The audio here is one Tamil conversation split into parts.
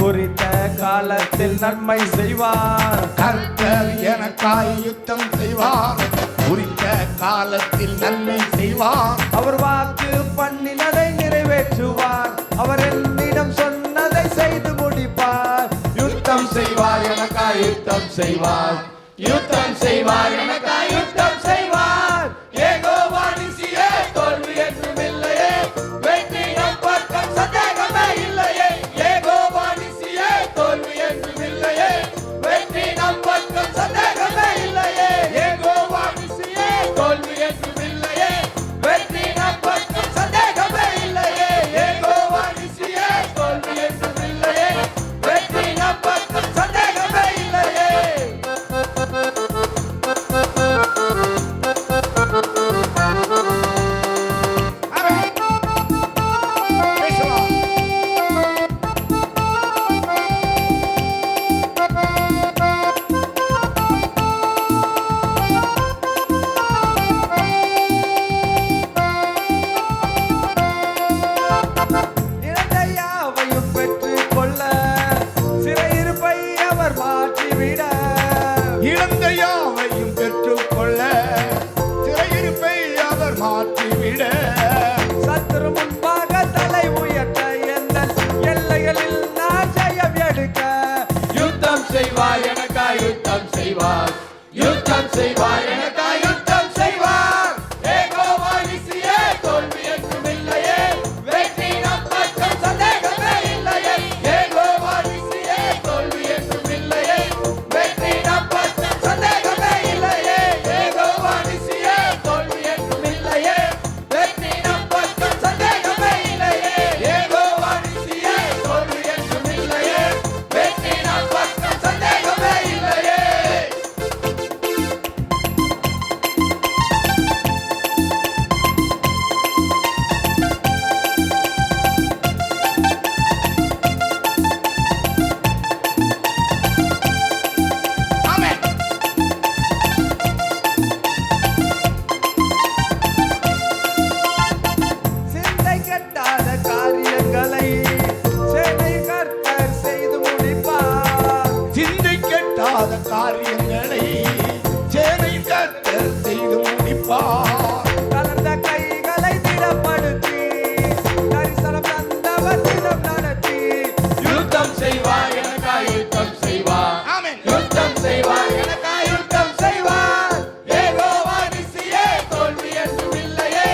குறித்த காலத்தில் நன்மை செய்வார். கர்த்தர் எனக்காய் யுத்தம் செய்வார், குறித்த காலத்தில் நன்மை செய்வார். அவர் வாக்கு பண்ணினதை நிறைவேற்றுவார், அவர் என்னிடம் சொன்னதை செய்து முடிப்பார். யுத்தம் செய்வார், எனக்காய் யுத்தம் செய்வார், யுத்தம் செய்வார், எனக்காய் யுத்தம் செய்வார். யெகோவா நிசியே, தோல்வி என்றும் இல்லையே, வெற்றி நம் பக்கம் சந்தேகமே இல்லையே. யெகோவா நிசியே, தோல்வி என்றும் இல்லையே, வெற்றி நம் பக்கம் சந்தேகமே இல்லையே. யெகோவா நிசியே, தோல்வி என்றும் இல்லையே, வெற்றி நம் பக்கம் சந்தேகமே இல்லையே. யெகோவா நிசியே, தோல்வி என்றும் இல்லையே, வெற்றி நம் பக்கம் சந்தேகமே இல்லையே. இழந்தையாவையும் பெற்றுக் கொள்ள சிறையிருப்பை அவர் மாற்றிவிட. இழந்த யாவையும் பெற்றுக்கொள்ள சிறையிருப்பை அவர் மாற்றிவிட. சத்துரு முன்பாக தலை உயர்த்த எந்தன் எல்லைகளில் நான் ஜெயம் எடுக்க. யுத்தம் செய்வார், எனக்காய் யுத்தம் செய்வார், யுத்தம் செய்வார், எனக்காய் யுத்தம் செய்வார். யெகோவா நிசியே, தோல்வி என்றும் இல்லையே, வெற்றி நம் பக்கம் சந்தேகமே இல்லையே. யெகோவா நிசியே, தோல்வி என்றும் இல்லையே, வெற்றி நம் பக்கம் சந்தேகமே இல்லையே. யெகோவா நிசியே, தோல்வி என்றும் இல்லையே, வெற்றி நம் பக்கம் சந்தேகமே இல்லையே. யெகோவா நிசியே, தோல்வி என்றும் இல்லையே, வெற்றி நம் பக்கம் சந்தேகமே இல்லையே. ஆமென். சிந்தை கெட்டாத காரியங்களை சேனை கர்த்தர் செய்து முடிப்பார். சிந்தை கெட்டாத காரியங்களை சேனை கர்த்தர் செய்து முடிப்பார். தளர்ந்த கைகளை திடப்படுத்தி தரிசனம் தந்தவர் தினம் நடத்தி. யுத்தம் செய்வார், எனக்காய் யுத்தம் செய்வார், ஆமென். யுத்தம் செய்வார், எனக்காய் யுத்தம் செய்வார். யெகோவா நிசியே, தோல்வி என்றும் இல்லையே,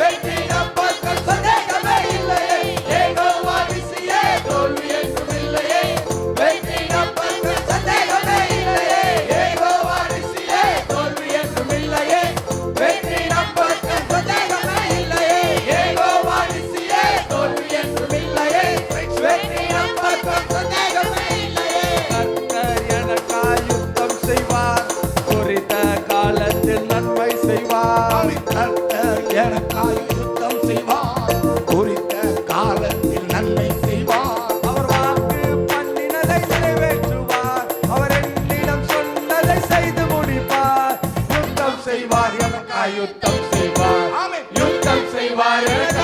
வெற்றி நம் பக்கம் சந்தேகமே இல்லையே. யெகோவா நிசியே, தோல்வி என்றும் இல்லையே, வெற்றி நம் பக்கம் சந்தேகமே இல்லையே. யெகோவா நிசியே, தோல்வி என்றும் இல்லையே, வெற்றி நம் பக்கம் சந்தேகமே இல்லையே. யெகோவா நிசியே, தோல்வி என்றும் இல்லையே, வெற்றி நம் பக்கம் சந்தேகமே இல்லையே. கர்த்தர் எனக்காய் யுத்தம் செய்வார், குறித்த காலத்தில் நன்மை செய்வார். ஆமென். கர்த்தர் எனக்காய் யுத்தம் செய்வார், குறித்த காலத்தில் நன்மை செய்வார். அவர் வாக்கு பண்ணினதை நிறைவேற்றுவார், அவர் என்னிடம் சொன்னதை செய்து முடிப்பார். யுத்தம் செய்வார், எனக்காய் யுத்தம் செய்வார், ஆமென். யுத்தம் செய்வார், எனக்காய்